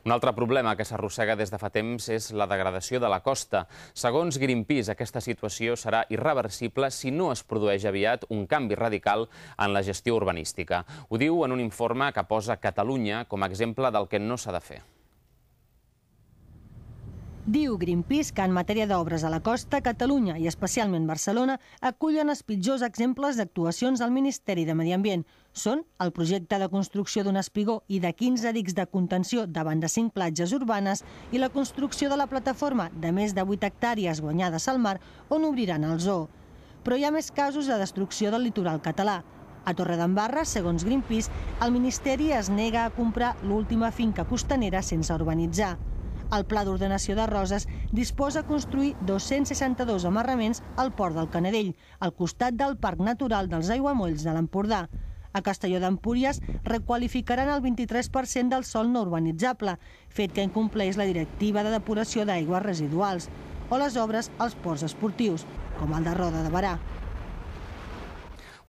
Un altre problema que s'arrossega des de fa temps és la degradació de la costa. Segons Greenpeace, aquesta situació serà irreversible si no es produeix aviat un canvi radical en la gestió urbanística. Ho diu en un informe que posa Catalunya com a exemple del que no s'ha de fer. Diu Greenpeace que en matèria d'obres a la costa, Catalunya i especialment Barcelona acullen els pitjors exemples d'actuacions del Ministeri de Medi Ambient. Són el projecte de construcció d'un espigó i de 15 dics de contenció davant de 5 platges urbanes i la construcció de la plataforma de més de 8 hectàrees guanyades al mar on obriran el zoo. Però hi ha més casos de destrucció del litoral català. A Torredembarra, segons Greenpeace, el Ministeri es nega a comprar l'última finca costanera sense urbanitzar. El Pla d'Ordenació de Roses disposa a construir 262 amarraments al Port del Canadell, al costat del Parc Natural dels Aiguamolls de l'Empordà. A Castelló d'Empúries requalificaran el 23% del sòl no urbanitzable, fet que incompleix la Directiva de Depuració d'Aigües Residuals, o les obres als ports esportius, com el de Roda de Berà.